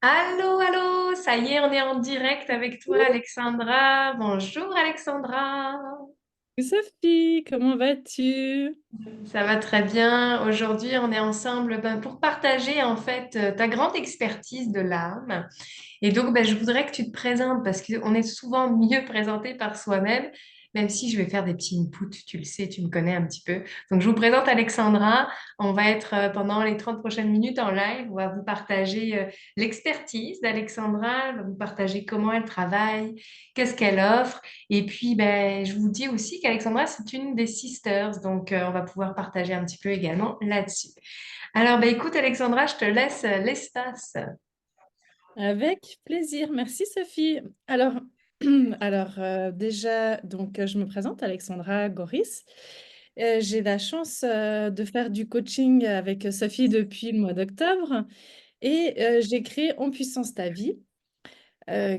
Allô, allô, ça y est, on est en direct avec toi, Alexandra. Bonjour, Alexandra. Sophie, comment vas-tu? Ça va très bien. Aujourd'hui, on est ensemble pour partager en fait ta grande expertise de l'âme. Et donc, je voudrais que tu te présentes parce qu'on est souvent mieux présenté par soi-même, même si je vais faire des petits inputs, tu le sais, tu me connais un petit peu. Donc, je vous présente Alexandra. On va être pendant les 30 prochaines minutes en live. On va vous partager l'expertise d'Alexandra, on va vous partager comment elle travaille, qu'est-ce qu'elle offre. Et puis, je vous dis aussi qu'Alexandra, c'est une des sisters. Donc, on va pouvoir partager un petit peu également là-dessus. Alors, écoute, Alexandra, je te laisse l'espace. Avec plaisir, merci Sophie. Alors, déjà, je me présente, Alexandra Goris. J'ai la chance de faire du coaching avec Sophie depuis le mois d'octobre et j'ai créé En Puissance ta vie,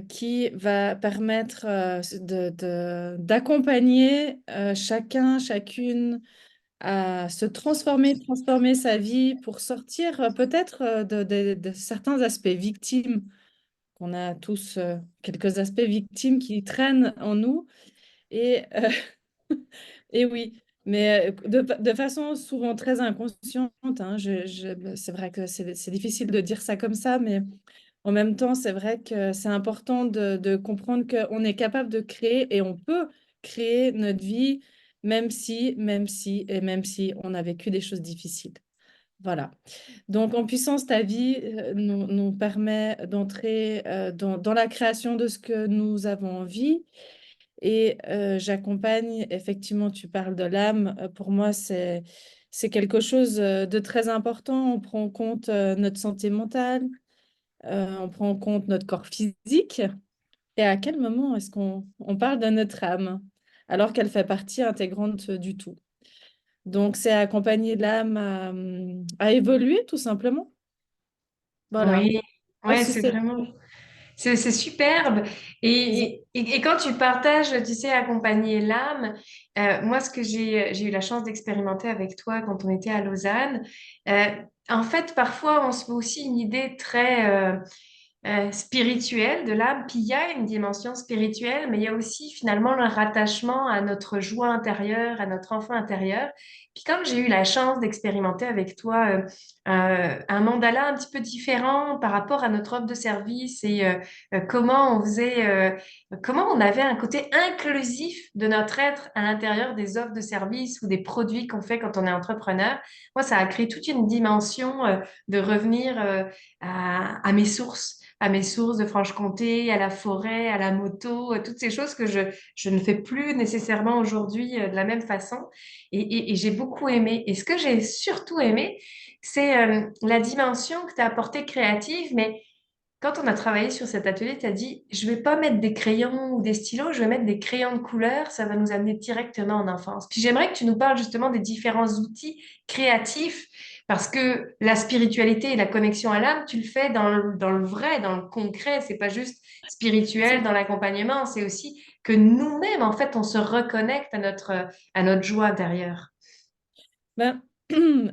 qui va permettre d'accompagner chacun, chacune à se transformer sa vie pour sortir peut-être de certains aspects victimes, qu'on a tous quelques aspects victimes qui traînent en nous. Et, et oui, mais de façon souvent très inconsciente, hein, c'est vrai que c'est difficile de dire ça comme ça, mais en même temps, c'est vrai que c'est important de comprendre qu'on est capable de créer et on peut créer notre vie, même si on a vécu des choses difficiles. Voilà. Donc, En Puissance, ta vie nous permet d'entrer dans la création de ce que nous avons envie. Et j'accompagne, effectivement, tu parles de l'âme. Pour moi, c'est quelque chose de très important. On prend en compte notre santé mentale, on prend en compte notre corps physique. Et à quel moment est-ce qu'on parle de notre âme alors qu'elle fait partie intégrante du tout? Donc, c'est accompagner l'âme à évoluer tout simplement. Voilà. Oui, Pas ouais, si c'est c'est... vraiment, c'est superbe. Et quand tu partages, tu sais, accompagner l'âme, moi, ce que j'ai eu la chance d'expérimenter avec toi quand on était à Lausanne, euh, en fait, parfois, on se fait aussi une idée très spirituelle de l'âme, puis il y a une dimension spirituelle, mais il y a aussi finalement le rattachement à notre joie intérieure, à notre enfant intérieur. Puis comme j'ai eu la chance d'expérimenter avec toi un mandala un petit peu différent par rapport à notre offre de service et comment on faisait, comment on avait un côté inclusif de notre être à l'intérieur des offres de service ou des produits qu'on fait quand on est entrepreneur. Moi, ça a créé toute une dimension de revenir à mes sources, à mes sources de Franche-Comté, à la forêt, à la moto, toutes ces choses que je ne fais plus nécessairement aujourd'hui de la même façon. Et j'ai beaucoup aimé. Et ce que j'ai surtout aimé, c'est la dimension que tu as apportée créative, mais quand on a travaillé sur cet atelier, tu as dit, je vais pas mettre des crayons ou des stylos, je vais mettre des crayons de couleur, ça va nous amener directement en enfance. Puis j'aimerais que tu nous parles justement des différents outils créatifs, parce que la spiritualité et la connexion à l'âme, tu le fais dans le vrai, dans le concret. C'est pas juste spirituel dans l'accompagnement, c'est aussi que nous-mêmes, en fait, on se reconnecte à notre joie intérieure. Ben,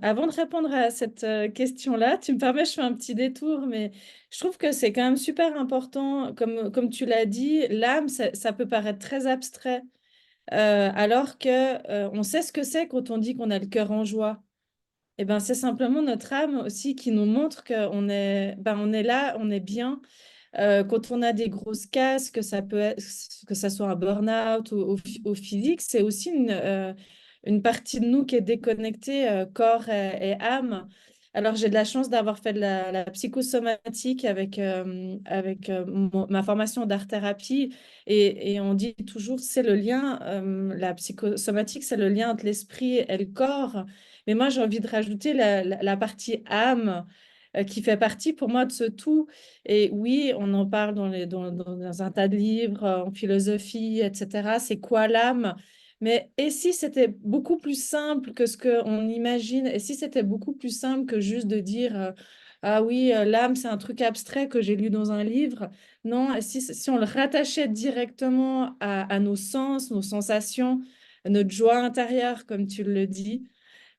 avant de répondre à cette question-là, tu me permets, je fais un petit détour, mais je trouve que c'est quand même super important. Comme tu l'as dit, l'âme, ça peut paraître très abstrait, alors que on sait ce que c'est quand on dit qu'on a le cœur en joie. Et ben, c'est simplement notre âme aussi qui nous montre on est là, on est bien. Quand on a des grosses casses, que ça soit un burn-out ou au physique, c'est aussi une partie de nous qui est déconnectée, corps et âme. Alors, j'ai de la chance d'avoir fait de la psychosomatique avec ma formation d'art-thérapie. Et on dit toujours, c'est le lien, la psychosomatique, c'est le lien entre l'esprit et le corps. Mais moi, j'ai envie de rajouter la partie âme qui fait partie pour moi de ce tout. Et oui, on en parle dans un tas de livres, en philosophie, etc. C'est quoi l'âme? Mais et si c'était beaucoup plus simple que ce qu'on imagine? Et si c'était beaucoup plus simple que juste de dire ah oui, l'âme, c'est un truc abstrait que j'ai lu dans un livre? Non, et si on le rattachait directement à nos sens, nos sensations, notre joie intérieure, comme tu le dis,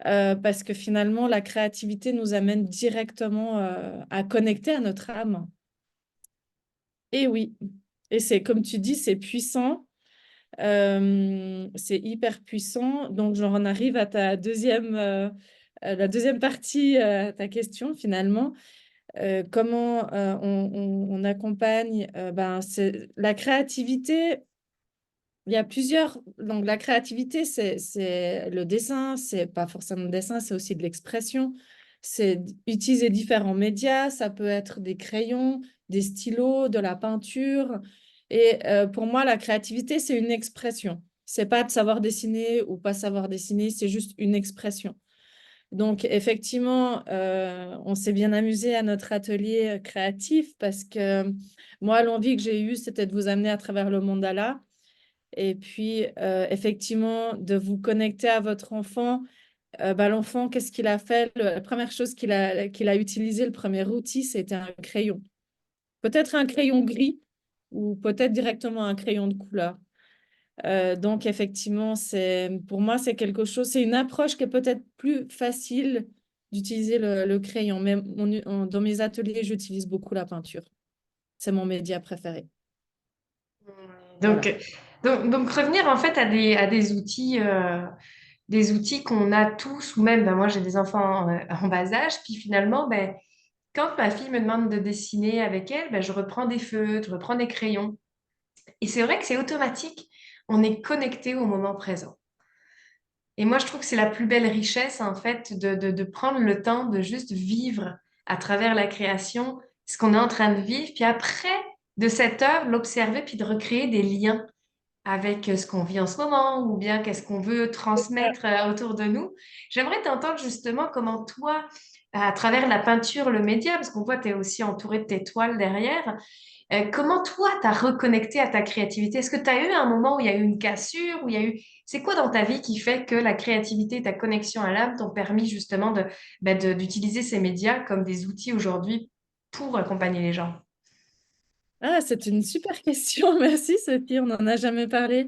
parce que finalement, la créativité nous amène directement à connecter à notre âme. Et oui, et c'est comme tu dis, c'est puissant, c'est hyper puissant. Donc, j'en arrive à la deuxième partie, ta question finalement. Comment on accompagne la créativité. Il y a plusieurs. Donc, la créativité, c'est le dessin, c'est pas forcément le dessin, c'est aussi de l'expression. C'est utiliser différents médias, ça peut être des crayons, des stylos, de la peinture. Et pour moi, la créativité, c'est une expression. C'est pas de savoir dessiner ou pas savoir dessiner, c'est juste une expression. Donc, effectivement, on s'est bien amusé à notre atelier créatif parce que moi, l'envie que j'ai eue, c'était de vous amener à travers le mandala. Et puis, effectivement, de vous connecter à votre enfant. L'enfant, qu'est-ce qu'il a fait? La première chose qu'il a utilisé, le premier outil, c'était un crayon. Peut-être un crayon gris ou peut-être directement un crayon de couleur. Donc, effectivement, pour moi, c'est quelque chose, c'est une approche qui est peut-être plus facile d'utiliser le crayon. Mais dans mes ateliers, j'utilise beaucoup la peinture. C'est mon média préféré. Donc, Voilà. donc revenir en fait à des outils qu'on a tous, ou même, ben, moi j'ai des enfants en bas âge, puis finalement, ben, quand ma fille me demande de dessiner avec elle, ben, je reprends des feutres, je reprends des crayons. Et c'est vrai que c'est automatique, on est connecté au moment présent. Et moi, je trouve que c'est la plus belle richesse, en fait, de prendre le temps de juste vivre à travers la création ce qu'on est en train de vivre, puis après, de cette œuvre, l'observer, puis de recréer des liens avec ce qu'on vit en ce moment ou bien qu'est-ce qu'on veut transmettre autour de nous. J'aimerais t'entendre justement comment toi, à travers la peinture, le média, parce qu'on voit que tu es aussi entouré de tes toiles derrière, comment toi, t'as reconnecté à ta créativité? Est-ce que tu as eu un moment où il y a eu une cassure, où il y a eu... C'est quoi dans ta vie qui fait que la créativité et ta connexion à l'âme t'ont permis justement d'utiliser ces médias comme des outils aujourd'hui pour accompagner les gens? Ah, c'est une super question. Merci, Sophie. On n'en a jamais parlé.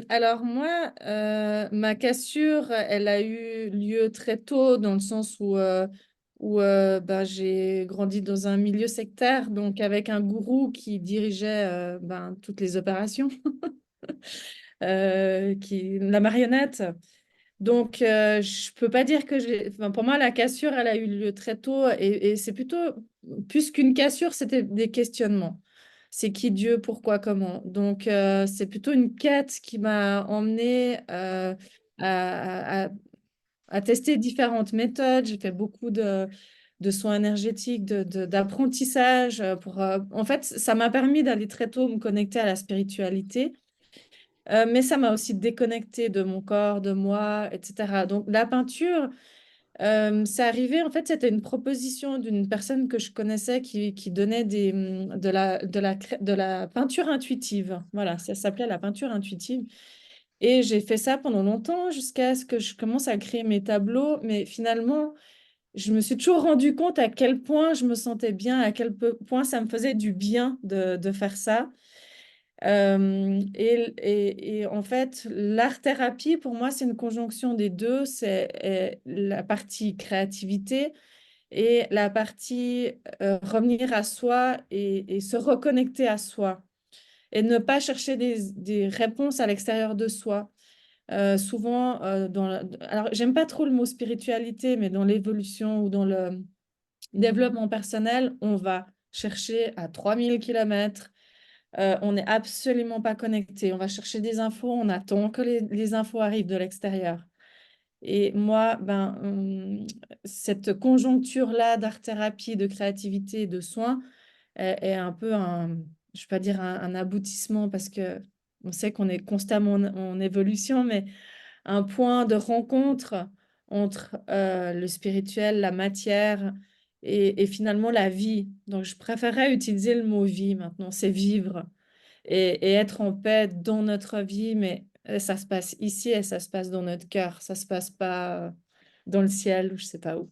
Alors moi, ma cassure, elle a eu lieu très tôt dans le sens où j'ai grandi dans un milieu sectaire, donc avec un gourou qui dirigeait toutes les opérations, la marionnette. Donc, je peux pas dire que pour moi, la cassure, elle a eu lieu très tôt et c'est plutôt, plus qu'une cassure, c'était des questionnements. C'est qui Dieu, pourquoi, comment. Donc, c'est plutôt une quête qui m'a emmenée à, à- à tester différentes méthodes. J'ai fait beaucoup de soins énergétiques, d'apprentissage. En fait, ça m'a permis d'aller très tôt me connecter à la spiritualité. Mais ça m'a aussi déconnecté de mon corps, de moi, etc. Donc la peinture, c'est arrivé, en fait, c'était une proposition d'une personne que je connaissais qui donnait de la peinture intuitive. Voilà, ça s'appelait la peinture intuitive. Et j'ai fait ça pendant longtemps jusqu'à ce que je commence à créer mes tableaux. Mais finalement, je me suis toujours rendu compte à quel point je me sentais bien, à quel point ça me faisait du bien de faire ça. Et en fait, l'art-thérapie, pour moi, c'est une conjonction des deux. C'est la partie créativité et la partie revenir à soi et se reconnecter à soi. Et ne pas chercher des réponses à l'extérieur de soi. Souvent, alors, j'aime pas trop le mot spiritualité, mais dans l'évolution ou dans le développement personnel, on va chercher à 3000 kilomètres. On n'est absolument pas connecté. On va chercher des infos, on attend que les infos arrivent de l'extérieur. Et moi, cette conjoncture-là d'art-thérapie, de créativité, de soins est un peu je ne vais pas dire un aboutissement parce que on sait qu'on est constamment en évolution, mais un point de rencontre entre le spirituel, la matière et finalement la vie. Donc, je préférerais utiliser le mot vie maintenant, c'est vivre et être en paix dans notre vie, mais ça se passe ici et ça se passe dans notre cœur, ça se passe pas dans le ciel ou je sais pas où.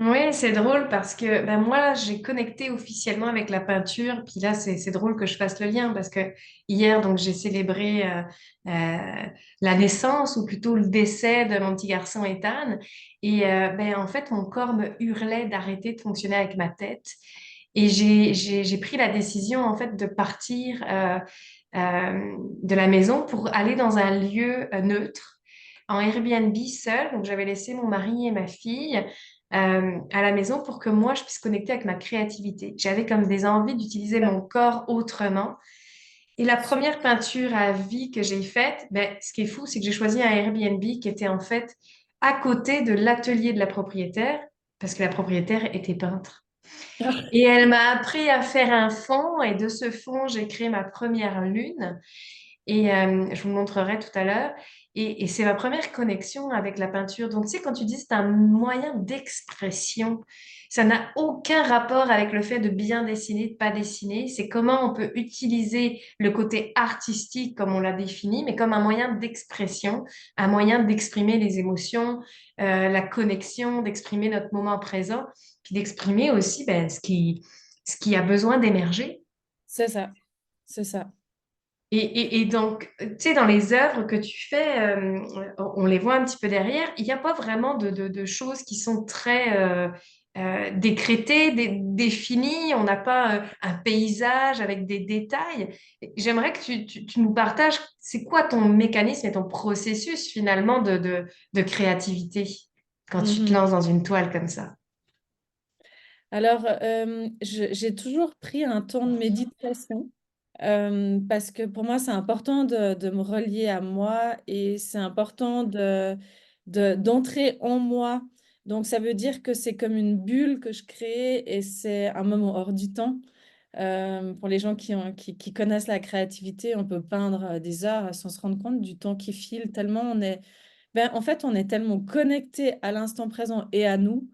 Oui, c'est drôle parce que ben moi, j'ai connecté officiellement avec la peinture. Puis là, c'est drôle que je fasse le lien parce que hier, donc, j'ai célébré la naissance ou plutôt le décès de mon petit garçon Ethan. Et ben, en fait, mon corps me hurlait d'arrêter de fonctionner avec ma tête. Et j'ai pris la décision, en fait, de partir de la maison pour aller dans un lieu neutre, en Airbnb seul. Donc, j'avais laissé mon mari et ma fille à la maison pour que moi, je puisse connecter avec ma créativité. J'avais comme des envies d'utiliser mon corps autrement. Et la première peinture à vie que j'ai faite, ben, ce qui est fou, c'est que j'ai choisi un Airbnb qui était en fait à côté de l'atelier de la propriétaire, parce que la propriétaire était peintre. Et elle m'a appris à faire un fond, et de ce fond, j'ai créé ma première lune. Et je vous le montrerai tout à l'heure. Et c'est ma première connexion avec la peinture. Donc, tu sais, quand tu dis c'est un moyen d'expression, ça n'a aucun rapport avec le fait de bien dessiner, de pas dessiner. C'est comment on peut utiliser le côté artistique, comme on l'a défini, mais comme un moyen d'expression, un moyen d'exprimer les émotions, la connexion, d'exprimer notre moment présent, puis d'exprimer aussi ben, ce qui a besoin d'émerger. C'est ça, c'est ça. Et donc, tu sais, dans les œuvres que tu fais, on les voit un petit peu derrière, il n'y a pas vraiment de choses qui sont très décrétées, définies. On n'a pas un paysage avec des détails. J'aimerais que tu nous partages, c'est quoi ton mécanisme et ton processus finalement de créativité quand tu te Mhm. lances dans une toile comme ça? Alors, j'ai toujours pris un temps de méditation parce que pour moi, c'est important de me relier à moi et c'est important d'entrer en moi. Donc, ça veut dire que c'est comme une bulle que je crée et c'est un moment hors du temps. Pour les gens qui connaissent la créativité, on peut peindre des heures sans se rendre compte du temps qui file, tellement en fait, on est tellement connecté à l'instant présent et à nous.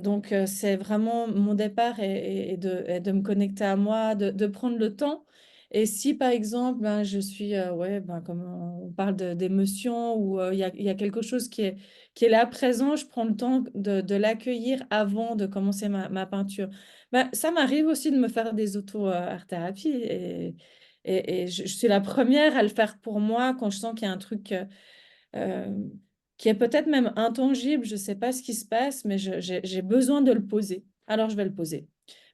Donc, c'est vraiment mon départ et de me connecter à moi, de prendre le temps. Et si, par exemple, ben, je suis, ouais, ben, comme on parle d'émotion ou il y a quelque chose qui est là présent, je prends le temps de l'accueillir avant de commencer ma peinture. Ben, ça m'arrive aussi de me faire des auto-art-thérapies et je suis la première à le faire pour moi quand je sens qu'il y a un truc euh, qui est peut-être même intangible, je ne sais pas ce qui se passe, mais j'ai besoin de le poser. Alors je vais le poser.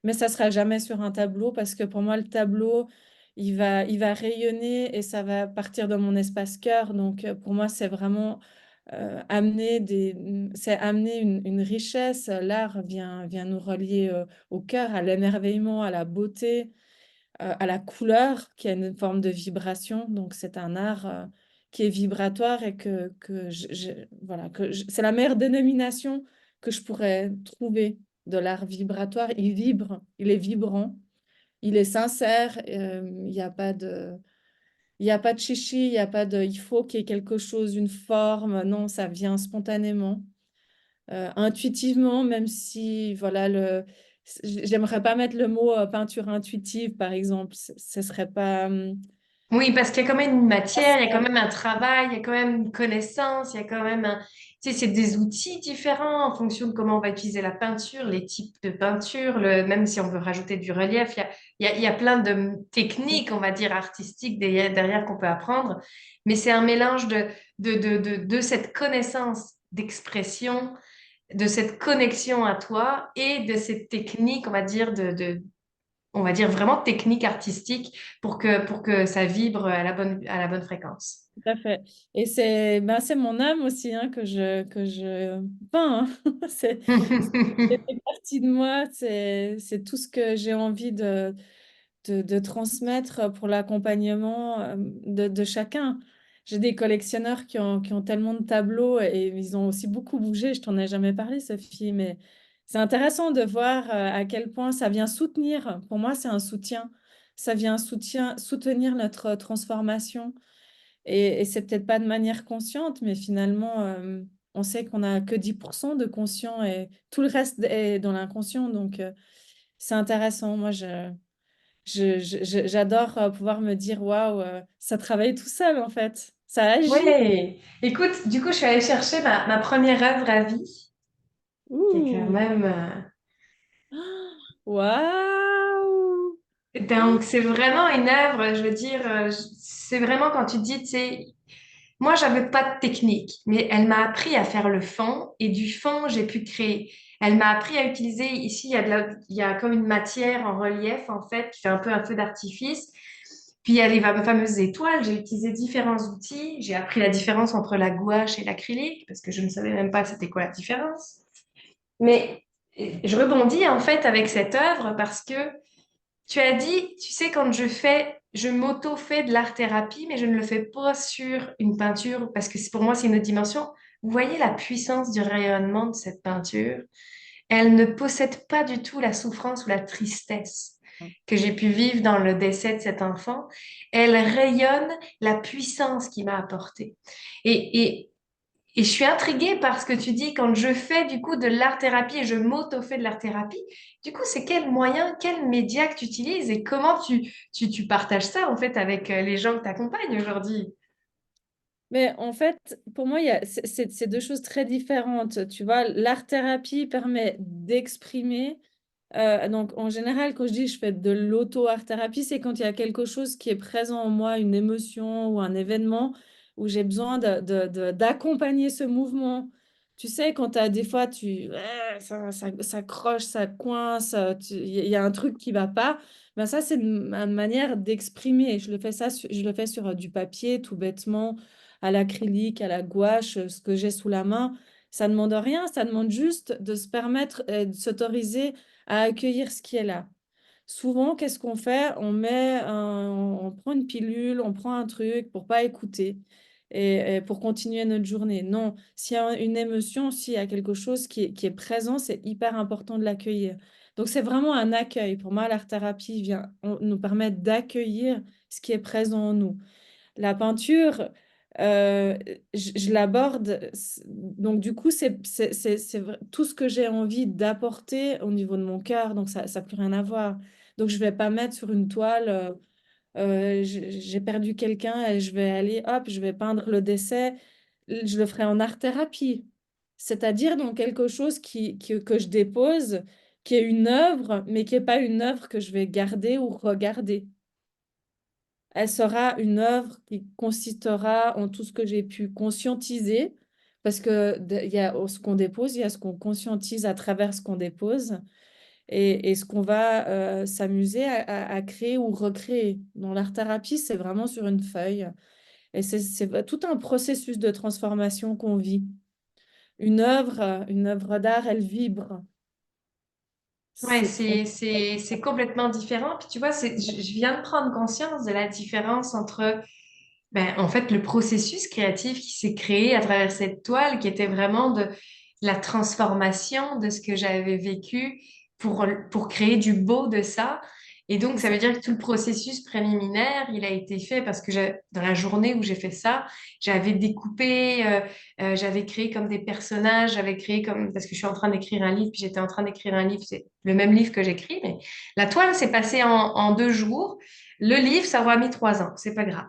Mais ça ne sera jamais sur un tableau parce que pour moi, le tableau, il va rayonner et ça va partir dans mon espace cœur. Donc pour moi, c'est vraiment c'est amener une richesse. L'art vient nous relier au cœur, à l'émerveillement, à la beauté à la couleur, qui a une forme de vibration. Donc, c'est un art qui est vibratoire et voilà, c'est la meilleure dénomination que je pourrais trouver de l'art vibratoire. Il vibre, il est vibrant, il est sincère. Il n'y a pas il y a pas de chichi, il y a pas de, il faut qu'il y ait quelque chose, une forme. Non, ça vient spontanément intuitivement, même si, voilà, j'aimerais pas mettre le mot peinture intuitive, par exemple. Ce serait pas. Oui, parce qu'il y a quand même une matière, il y a quand même un travail, il y a quand même une connaissance, il y a quand même un... Tu sais, c'est des outils différents en fonction de comment on va utiliser la peinture, les types de peinture, même si on veut rajouter du relief, il y a plein de techniques, on va dire, artistiques derrière qu'on peut apprendre. Mais c'est un mélange de cette connaissance d'expression, de cette connexion à toi et de cette technique, on va dire, on va dire vraiment technique artistique pour que ça vibre à la bonne fréquence. Tout à fait. Et c'est mon âme aussi hein, que je peins. Hein. C'est fait partie de moi. C'est tout ce que j'ai envie de transmettre pour l'accompagnement de chacun. J'ai des collectionneurs qui ont tellement de tableaux et ils ont aussi beaucoup bougé. Je t'en ai jamais parlé, Sophie, mais c'est intéressant de voir à quel point ça vient soutenir. Pour moi, c'est un soutien. Ça vient soutenir notre transformation. Et c'est peut-être pas de manière consciente, mais finalement, on sait qu'on n'a que 10% de conscient et tout le reste est dans l'inconscient. Donc, c'est intéressant. Moi, j'adore pouvoir me dire, waouh, ça travaille tout seul en fait. Ça agit. Oui, écoute, du coup, je suis allée chercher ma première œuvre à vie, qui est quand Ouh. même... Waouh! Donc, c'est vraiment une œuvre, je veux dire, c'est vraiment quand tu dis, tu sais, moi, j'avais pas de technique, mais elle m'a appris à faire le fond et du fond, j'ai pu créer. Elle m'a appris à utiliser, ici, il y a comme une matière en relief, en fait, qui fait un peu un feu d'artifice. Puis il y a les fameuses étoiles. J'ai utilisé différents outils. J'ai appris la différence entre la gouache et l'acrylique parce que je ne savais même pas c'était quoi la différence. Mais je rebondis en fait avec cette œuvre parce que tu as dit, tu sais, quand je m'auto-fais de l'art-thérapie, mais je ne le fais pas sur une peinture parce que pour moi, c'est une autre dimension. Vous voyez la puissance du rayonnement de cette peinture? Elle ne possède pas du tout la souffrance ou la tristesse que j'ai pu vivre dans le décès de cet enfant. Elle rayonne la puissance qu'il m'a apportée. Et, et, et je suis intriguée par ce que tu dis quand je fais du coup de l'art-thérapie et je m'auto-fais de l'art-thérapie. Du coup, c'est quel moyen, quel média que tu utilises et comment tu partages ça en fait avec les gens que tu accompagnes aujourd'hui? Mais en fait, pour moi, c'est deux choses très différentes. Tu vois, l'art-thérapie permet d'exprimer. Donc, en général, quand je dis je fais de l'auto-art-thérapie, c'est quand il y a quelque chose qui est présent en moi, une émotion ou un événement où j'ai besoin d'accompagner ce mouvement. Tu sais, quand tu as des fois, ça croche, ça coince, il y a un truc qui va pas. Ben ça, c'est ma manière d'exprimer. Je le fais sur du papier, tout bêtement, à l'acrylique, à la gouache, ce que j'ai sous la main. Ça ne demande rien, ça demande juste de se permettre, de s'autoriser à accueillir ce qui est là. Souvent, qu'est-ce qu'on fait? On prend une pilule, on prend un truc pour pas écouter et pour continuer notre journée. Non, s'il y a une émotion, s'il y a quelque chose qui est présent, c'est hyper important de l'accueillir. Donc, c'est vraiment un accueil. Pour moi, l'art-thérapie nous permet d'accueillir ce qui est présent en nous. La peinture, euh, je l'aborde. Donc, du coup, tout ce que j'ai envie d'apporter au niveau de mon cœur. Donc, ça n'a plus rien à voir. Donc, je vais pas mettre sur une toile, j'ai perdu quelqu'un et je vais aller, hop, je vais peindre le décès. Je le ferai en art-thérapie. C'est-à-dire dans quelque chose que je dépose, qui est une œuvre, mais qui n'est pas une œuvre que je vais garder ou regarder. Elle sera une œuvre qui consistera en tout ce que j'ai pu conscientiser, parce que il y a ce qu'on dépose, il y a ce qu'on conscientise à travers ce qu'on dépose, et ce qu'on va s'amuser à créer ou recréer. Dans l'art-thérapie, c'est vraiment sur une feuille, et c'est tout un processus de transformation qu'on vit. Une œuvre d'art, elle vibre. Ouais, C'est trop. c'est complètement différent. Puis tu vois, je viens de prendre conscience de la différence entre, ben, en fait, le processus créatif qui s'est créé à travers cette toile, qui était vraiment de la transformation de ce que j'avais vécu pour créer du beau de ça. Et donc, C'est ça ça. veut dire que tout le processus préliminaire, il a été fait parce que dans la journée où j'ai fait ça, j'avais découpé, j'avais créé comme des personnages, j'avais créé comme, parce que je suis en train d'écrire un livre, puis j'étais en train d'écrire un livre, c'est le même livre que j'écris, mais la toile s'est passée en 2 jours. Le livre, ça aura mis 3 ans, c'est pas grave.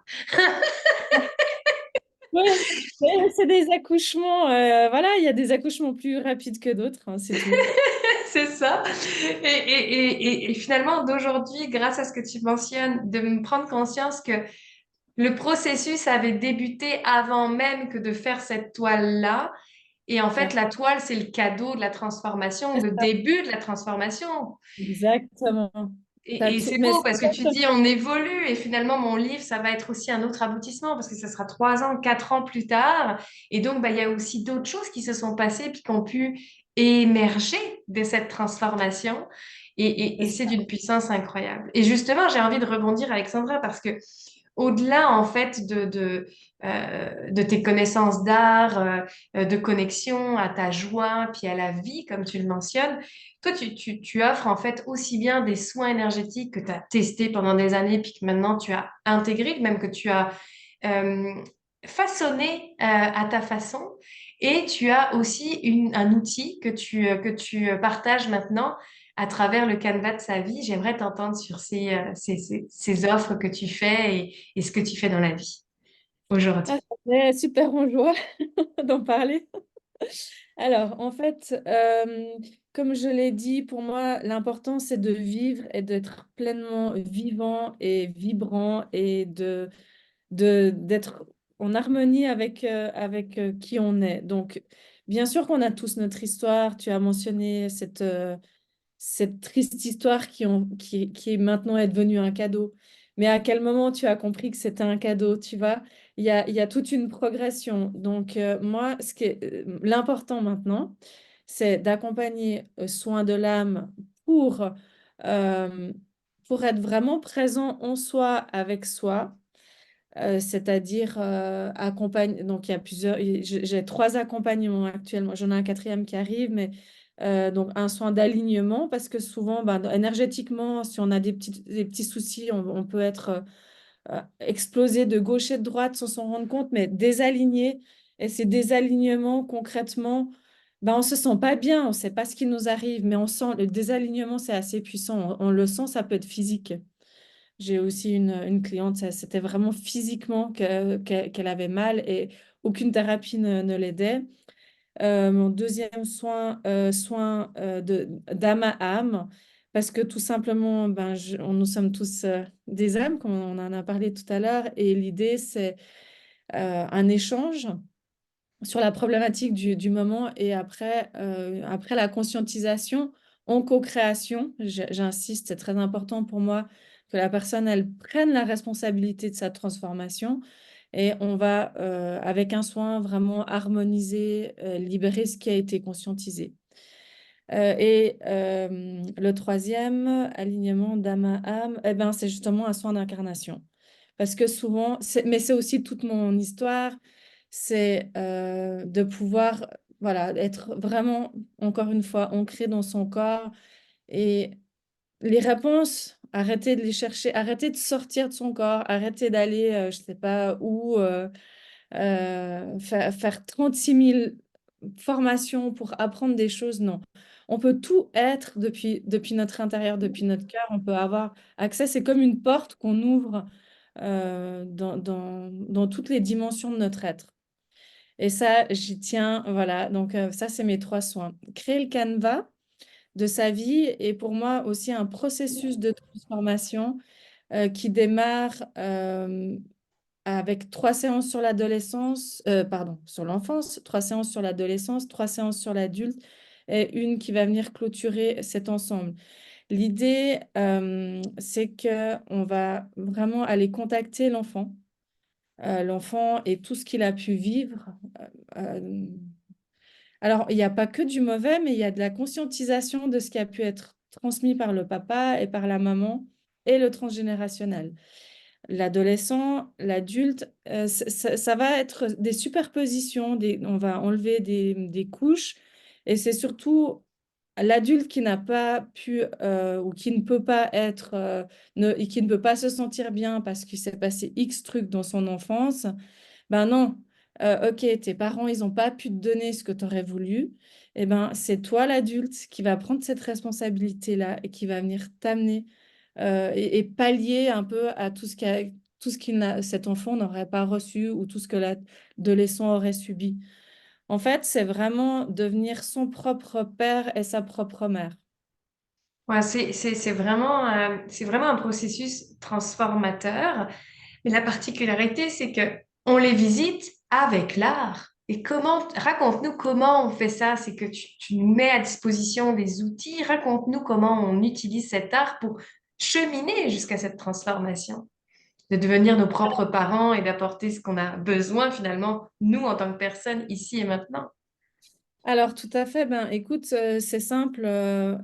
Ouais, mais c'est des accouchements, voilà, il y a des accouchements plus rapides que d'autres, hein, c'est tout. C'est ça. Et finalement, d'aujourd'hui, grâce à ce que tu mentionnes, de me prendre conscience que le processus avait débuté avant même que de faire cette toile-là. Et en fait, Ouais. la toile, c'est le cadeau de la transformation, C'est le ça. début de la transformation. Exactement. Et c'est Mais beau c'est parce que tu dis exactement. on évolue et finalement mon livre ça va être aussi un autre aboutissement parce que ça sera 3 ans, 4 ans plus tard et donc bah, il y a aussi d'autres choses qui se sont passées puis qui ont pu émerger de cette transformation et C'est c'est ça. d'une puissance incroyable. Et justement j'ai envie de rebondir Alexandra parce que au-delà en fait de tes connaissances d'art, de connexion à ta joie, puis à la vie, comme tu le mentionnes, toi, tu offres en fait aussi bien des soins énergétiques que tu as testés pendant des années, puis que maintenant tu as intégré, même que tu as euh, façonné à ta façon. Et tu as aussi un outil que tu partages maintenant à travers le canevas de sa vie. J'aimerais t'entendre sur ces offres que tu fais et ce que tu fais dans la vie Ah, aujourd'hui. ça fait super en joie d'en parler. Alors, en fait, comme je l'ai dit, pour moi, l'important, c'est de vivre et d'être pleinement vivant et vibrant et d'être en harmonie avec qui on est. Donc, bien sûr qu'on a tous notre histoire. Tu as mentionné cette triste histoire qui est maintenant est devenue un cadeau. Mais à quel moment tu as compris que c'était un cadeau, tu vois? Il y a toute une progression. Donc, moi, l'important maintenant, c'est d'accompagner soin de l'âme pour, euh, pour être vraiment présent en soi avec soi. C'est-à-dire donc il y a plusieurs, j'ai 3 accompagnements actuellement, j'en ai un quatrième qui arrive, mais donc un soin d'alignement parce que souvent ben, énergétiquement, si on a des petits soucis, on peut être explosé de gauche et de droite sans s'en rendre compte, mais désaligné. Et ces désalignements concrètement, ben, on se sent pas bien, on ne sait pas ce qui nous arrive, mais on sent le désalignement, c'est assez puissant, on le sent, ça peut être physique. J'ai aussi une cliente, c'était vraiment physiquement qu'elle avait mal et aucune thérapie ne l'aidait. Mon deuxième soin d'âme à âme, parce que tout simplement, ben, nous sommes tous des âmes, comme on en a parlé tout à l'heure, et l'idée, c'est un échange sur la problématique du moment et après la conscientisation en co-création. J'insiste, c'est très important pour moi que la personne, elle prenne la responsabilité de sa transformation et on va, avec un soin, vraiment harmoniser, libérer ce qui a été conscientisé. Le troisième, alignement d'âme à âme, eh ben, c'est justement un soin d'incarnation. Parce que souvent, mais c'est aussi toute mon histoire, c'est de pouvoir voilà, être vraiment, encore une fois, ancré dans son corps. Et les réponses, arrêter de les chercher, arrêter de sortir de son corps, arrêter d'aller, je ne sais pas où, faire 36 000 formations pour apprendre des choses, non. On peut tout être depuis notre intérieur, depuis notre cœur. On peut avoir accès. C'est comme une porte qu'on ouvre dans toutes les dimensions de notre être. Et ça, j'y tiens. Voilà. Donc, ça, c'est mes 3 soins. Créer le canevas de sa vie est pour moi aussi un processus de transformation qui démarre avec 3 séances sur l'adolescence, pardon, sur l'enfance, 3 séances sur l'adolescence, 3 séances sur l'adulte et une qui va venir clôturer cet ensemble. L'idée, c'est que on va vraiment aller contacter l'enfant et tout ce qu'il a pu vivre. Euh, alors, il n'y a pas que du mauvais, mais il y a de la conscientisation de ce qui a pu être transmis par le papa et par la maman et le transgénérationnel. L'adolescent, l'adulte, ça va être des superpositions, on va enlever des couches, et c'est surtout l'adulte qui n'a pas pu ou qui ne peut pas être, et qui ne peut pas se sentir bien parce qu'il s'est passé X trucs dans son enfance. Ben non, ok, tes parents, ils n'ont pas pu te donner ce que tu aurais voulu. Eh ben, c'est toi l'adulte qui va prendre cette responsabilité-là et qui va venir t'amener et pallier un peu à tout ce cet enfant n'aurait pas reçu ou tout ce que l'adolescent aurait subi. En fait, c'est vraiment devenir son propre père et sa propre mère. Ouais, c'est vraiment un processus transformateur. Mais la particularité, c'est que on les visite avec l'art. Et raconte-nous comment on fait ça. C'est que tu nous mets à disposition des outils. Raconte-nous comment on utilise cet art pour cheminer jusqu'à cette transformation, de devenir nos propres parents et d'apporter ce qu'on a besoin finalement, nous, en tant que personnes, ici et maintenant. Alors, tout à fait. Ben, écoute, c'est simple.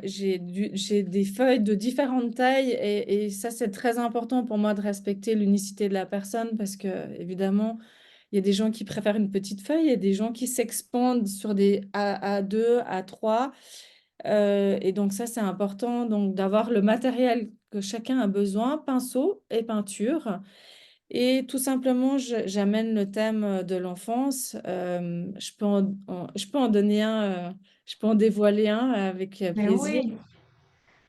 J'ai des feuilles de différentes tailles et ça, c'est très important pour moi de respecter l'unicité de la personne parce que, évidemment, il y a des gens qui préfèrent une petite feuille et des gens qui s'expandent sur des A2, A3. Et donc, ça, c'est important donc d'avoir le matériel que chacun a besoin, pinceau et peinture. Et tout simplement, j'amène le thème de l'enfance. Je peux en donner un, je peux en dévoiler un avec Mais plaisir. oui.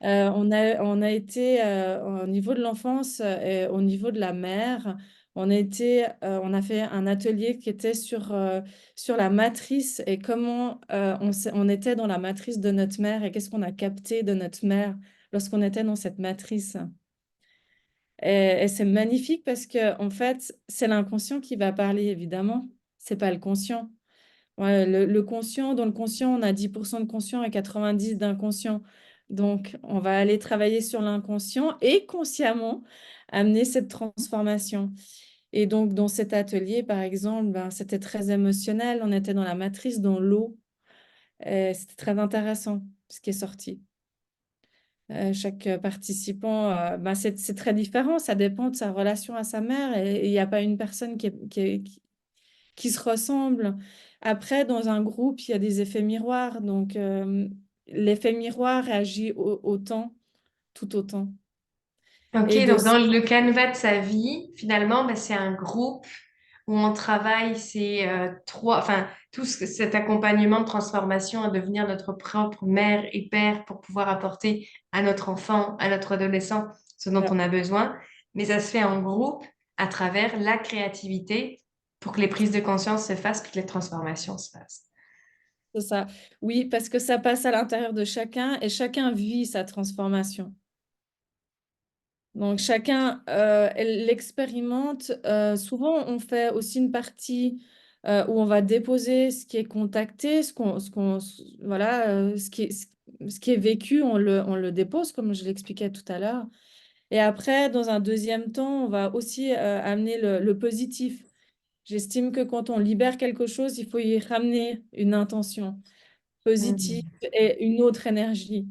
On a été au niveau de l'enfance et au niveau de la mère. On a fait un atelier qui était sur la matrice et comment on était dans la matrice de notre mère et qu'est-ce qu'on a capté de notre mère lorsqu'on était dans cette matrice. Et c'est magnifique parce que, en fait, c'est l'inconscient qui va parler, évidemment. C'est pas le conscient. Ouais, le conscient, dans le conscient, on a 10% de conscient et 90 d'inconscient. Donc, on va aller travailler sur l'inconscient et consciemment amener cette transformation. Et donc, dans cet atelier, par exemple, ben, c'était très émotionnel. On était dans la matrice, dans l'eau. Et c'était très intéressant ce qui est sorti. Chaque participant, ben, c'est très différent. Ça dépend de sa relation à sa mère. Et il n'y a pas une personne qui se ressemblent. Après, dans un groupe, il y a des effets miroirs. Donc, l'effet miroir réagit autant, tout autant. Ok, Et de donc ça, dans le canevas de sa vie, finalement, ben, c'est un groupe où on travaille ces enfin, cet accompagnement de transformation à devenir notre propre mère et père pour pouvoir apporter à notre enfant, à notre adolescent, ce dont on a besoin. Mais ça se fait en groupe à travers la créativité pour que les prises de conscience se fassent puis que les transformations se fassent. c'est ça. Oui, parce que ça passe à l'intérieur de chacun et chacun vit sa transformation. Donc, chacun l'expérimente. Souvent, on fait aussi une partie où on va déposer ce qui est contacté, voilà, ce qui est vécu, on le dépose, comme je l'expliquais tout à l'heure. Et après, dans un deuxième temps, on va aussi amener le positif. J'estime que quand on libère quelque chose, il faut y ramener une intention positive Mm. et une autre énergie.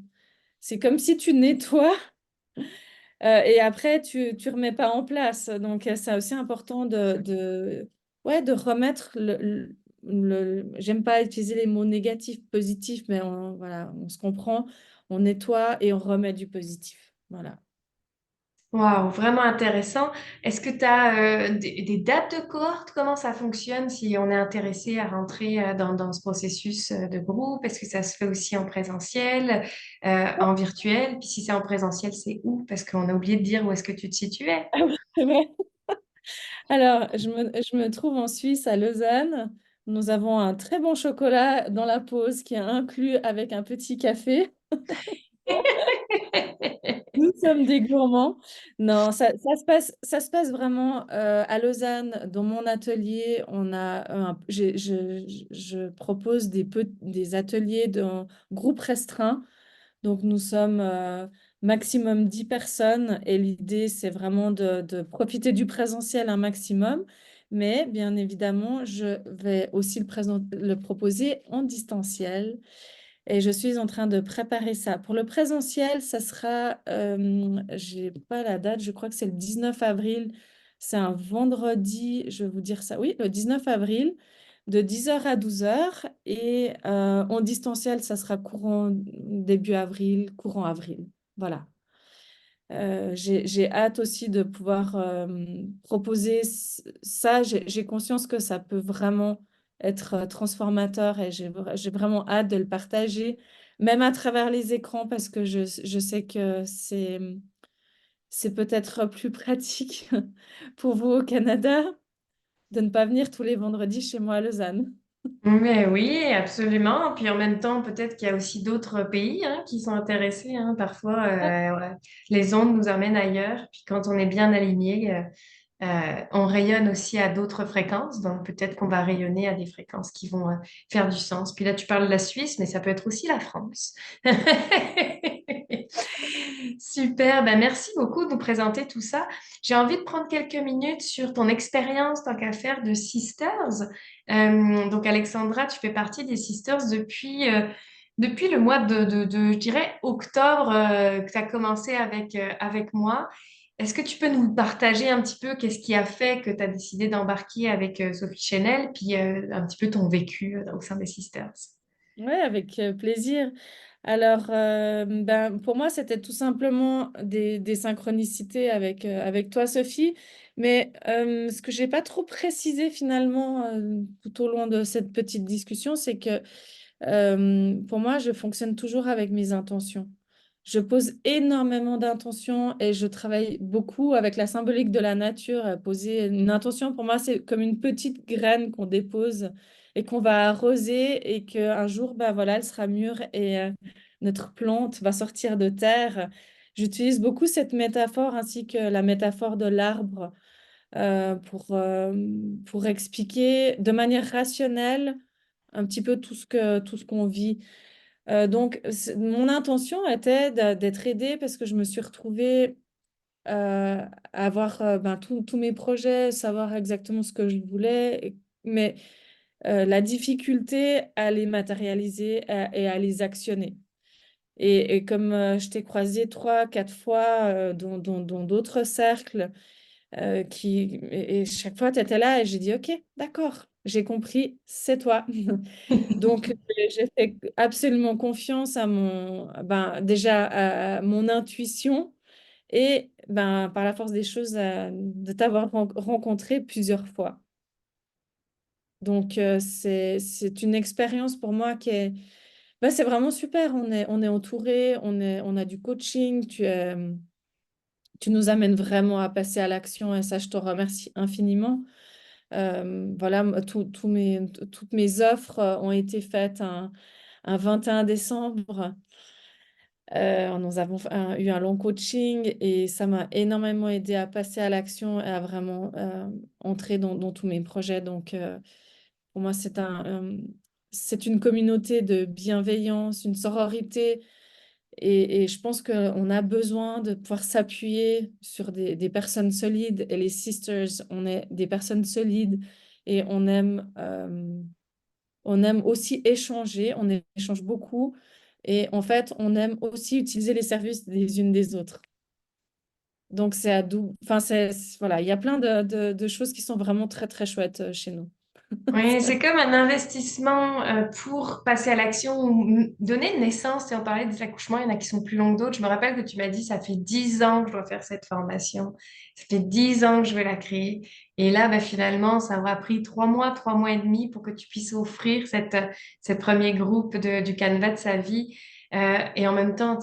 C'est comme si tu nettoies et après, tu remets pas en place. Donc, c'est aussi important ouais, de remettre j'aime pas utiliser les mots négatifs, positifs, mais voilà, on se comprend, on nettoie et on remet du positif. Voilà. Waouh, vraiment intéressant. Est-ce que tu as des dates de cohorte? Comment ça fonctionne si on est intéressé à rentrer dans ce processus de groupe? Est-ce que ça se fait aussi en présentiel, en virtuel? Puis si c'est en présentiel, c'est où? Parce qu'on a oublié de dire où est-ce que tu te situais. Ah oui, c'est vrai. Alors, je me trouve en Suisse, à Lausanne. Nous avons un très bon chocolat dans la pause qui est inclus avec un petit café. Nous sommes des gourmands. Non, ça se passe vraiment à Lausanne. Dans mon atelier, je propose des ateliers de groupe restreint. Donc, nous sommes maximum 10 personnes et l'idée, c'est vraiment de profiter du présentiel un maximum. Mais bien évidemment, je vais aussi le proposer en distanciel et je suis en train de préparer ça. Pour le présentiel, ça sera, j'ai pas la date, je crois que c'est le 19 avril. C'est un vendredi, je vais vous dire ça. Oui, le 19 avril, de 10 heures à 12 heures. Et en distanciel, ça sera courant début avril, courant avril. Voilà. J'ai hâte aussi de pouvoir proposer ça. J'ai conscience que ça peut vraiment être transformateur et j'ai vraiment hâte de le partager, même à travers les écrans, parce que je sais que c'est peut-être plus pratique pour vous au Canada de ne pas venir tous les vendredis chez moi à Lausanne. Mais oui, absolument. Puis en même temps, peut-être qu'il y a aussi d'autres pays qui sont intéressés. Parfois, ouais, les ondes nous emmènent ailleurs. Puis quand on est bien aligné, on rayonne aussi à d'autres fréquences. Donc peut-être qu'on va rayonner à des fréquences qui vont faire du sens. Puis là, tu parles de la Suisse, mais ça peut être aussi la France. Super, ben merci beaucoup de nous présenter tout ça. J'ai envie de prendre quelques minutes sur ton expérience tant qu'à faire de Sisters. Donc Alexandra, tu fais partie des Sisters depuis le mois je dirais, octobre que tu as commencé avec moi. Est-ce que tu peux nous partager un petit peu qu'est-ce qui a fait que tu as décidé d'embarquer avec Sophie Chanel, puis un petit peu ton vécu au sein des Sisters? Oui, avec plaisir. Alors, ben, pour moi, c'était tout simplement des synchronicités avec toi, Sophie. Mais ce que j'ai pas trop précisé finalement tout au long de cette petite discussion, c'est que pour moi, je fonctionne toujours avec mes intentions. Je pose énormément d'intentions et je travaille beaucoup avec la symbolique de la nature. Poser une intention, pour moi, c'est comme une petite graine qu'on dépose et qu'on va arroser et qu'un jour, bah voilà, elle sera mûre et notre plante va sortir de terre. j'utilise beaucoup cette métaphore ainsi que la métaphore de l'arbre pour expliquer de manière rationnelle un petit peu tout ce qu'on vit. Donc, mon intention était d'être aidée parce que je me suis retrouvée à avoir ben, tous mes projets, savoir exactement ce que je voulais, mais la difficulté à les matérialiser et à les actionner. Et comme je t'ai croisé trois, quatre fois dans d'autres cercles, et chaque fois tu étais là et j'ai dit, OK, d'accord, j'ai compris, c'est toi. Donc, j'ai fait absolument confiance à déjà à mon intuition et ben, par la force des choses, de t'avoir rencontré plusieurs fois. Donc, c'est une expérience pour moi qui est, ben, c'est vraiment super. On est entouré, on a du coaching. Tu nous amènes vraiment à passer à l'action et ça, je te remercie infiniment. Voilà, toutes mes offres ont été faites un 21 décembre. Nous avons eu un long coaching et ça m'a énormément aidé à passer à l'action et à vraiment entrer dans tous mes projets. Donc, pour moi, c'est une communauté de bienveillance, une sororité. Et je pense qu'on a besoin de pouvoir s'appuyer sur des personnes solides. Et les sisters, on est des personnes solides et on aime aussi échanger, on échange beaucoup. Et en fait, on aime aussi utiliser les services des unes des autres. Donc, c'est à double. Enfin, voilà, il y a plein de choses qui sont vraiment très, très chouettes chez nous. Oui, c'est comme un investissement pour passer à l'action ou donner naissance. Et on parlait des accouchements, il y en a qui sont plus longs que d'autres. Je me rappelle que tu m'as dit, ça fait 10 ans que je dois faire cette formation. Ça fait 10 ans que je vais la créer. Et là, ben, finalement, ça aura pris 3 mois, 3 mois et demi pour que tu puisses offrir ce premier groupe du Canva de sa vie. Et en même temps,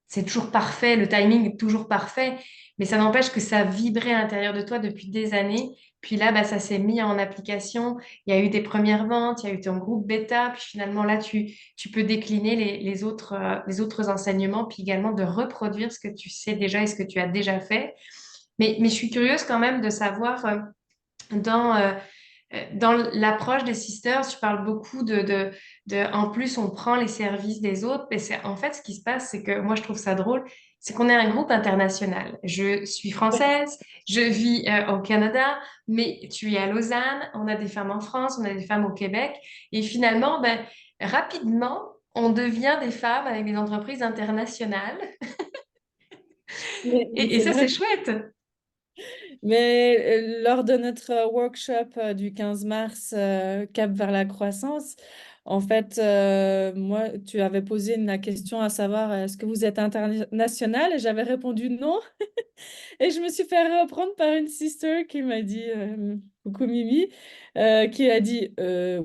c'est toujours parfait, le timing est toujours parfait, mais ça n'empêche que ça vibrait à l'intérieur de toi depuis des années. Puis là, bah, ça s'est mis en application. Il y a eu des premières ventes, il y a eu ton groupe bêta, puis finalement là, tu peux décliner les autres enseignements, puis également de reproduire ce que tu sais déjà et ce que tu as déjà fait. Mais je suis curieuse quand même de savoir dans, euh, dans l'approche des sisters, tu parles beaucoup en plus, on prend les services des autres. Mais en fait, ce qui se passe, c'est que moi, je trouve ça drôle, c'est qu'on est un groupe international. Je suis française, je vis au Canada, mais tu es à Lausanne, on a des femmes en France, on a des femmes au Québec. Et finalement, ben, rapidement, on devient des femmes avec des entreprises internationales. Mais Et c'est ça, vrai. c'est chouette. Mais lors de notre workshop du 15 mars, Cap vers la croissance, en fait, moi, tu avais posé la question à savoir est-ce que vous êtes international? Et j'avais répondu non. Et je me suis fait reprendre par une sister qui m'a dit, coucou Mimi, qui a dit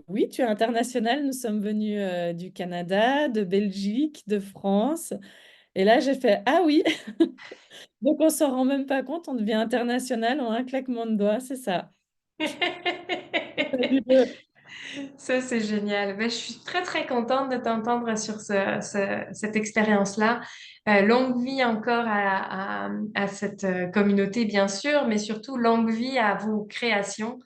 oui, tu es international. Nous sommes venus du Canada, de Belgique, de France. Et là, j'ai fait ah oui. Donc, on s'en rend même pas compte, on devient international en un claquement de doigts, c'est ça. C'est fabuleux. Ça, c'est génial. Ben, je suis très, très contente de t'entendre sur cette expérience-là. Longue vie encore à cette communauté, bien sûr, mais surtout longue vie à vos créations.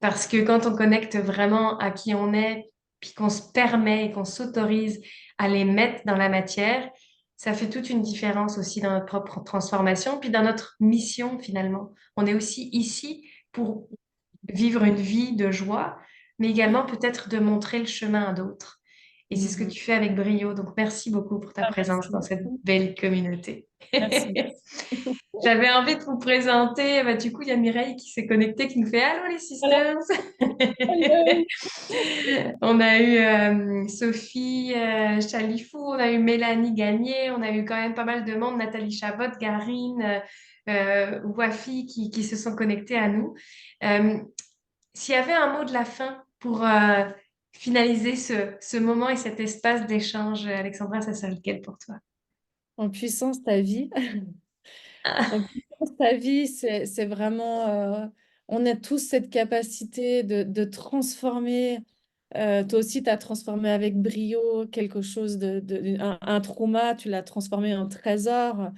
Parce que quand on connecte vraiment à qui on est, puis qu'on se permet et qu'on s'autorise à les mettre dans la matière, ça fait toute une différence aussi dans notre propre transformation, puis dans notre mission finalement. On est aussi ici pour vivre une vie de joie, mais également peut-être de montrer le chemin à d'autres. Et c'est ce que Mhm. tu fais avec brio. Donc, merci beaucoup pour ta Ah, présence merci dans cette beaucoup. belle communauté. Merci, merci. J'avais envie de vous présenter. Bah, du coup, il y a Mireille qui s'est connectée, qui nous fait Allô les Voilà. sisters. Hello. On a eu Sophie Chalifou, on a eu Mélanie Gagné, on a eu quand même pas mal de monde, Nathalie Chabot, Garine, Wafi qui se sont connectés à nous. Euh, S'il y avait un mot de la fin pour finaliser ce moment et cet espace d'échange, Alexandra, ça serait lequel pour toi? En puissance, ta vie. En puissance, ta vie, c'est vraiment... on a tous cette capacité de transformer. Toi aussi, tu as transformé avec brio quelque chose un trauma, tu l'as transformé en trésor.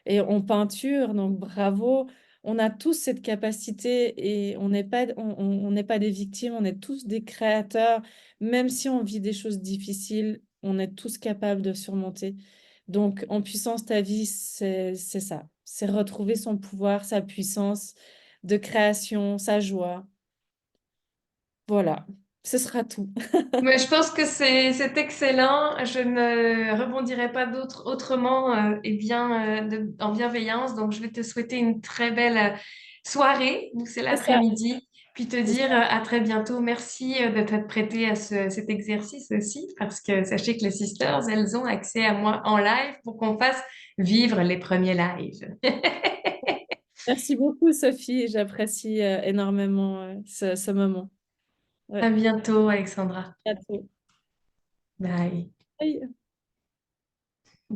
et on peinture, donc bravo. On a tous cette capacité et on n'est pas des victimes, on est tous des créateurs. Même si on vit des choses difficiles, on est tous capables de surmonter. Donc, en puissance, ta vie, c'est ça. C'est retrouver son pouvoir, sa puissance de création, sa joie. Voilà, ce sera tout. Mais je pense que c'est excellent. Je ne rebondirai pas autrement en bienveillance. Donc, je vais te souhaiter une très belle soirée. Nous, c'est C'est ça. l'après-midi. Puis te C'est dire ça. à très bientôt. Merci de t'être prêté à cet exercice aussi, parce que sachez que les sisters, elles ont accès à moi en live pour qu'on fasse vivre les premiers lives. Merci beaucoup, Sophie. J'apprécie énormément ce moment. À Ouais, bientôt, Alexandra. à bientôt. Bye. Bye.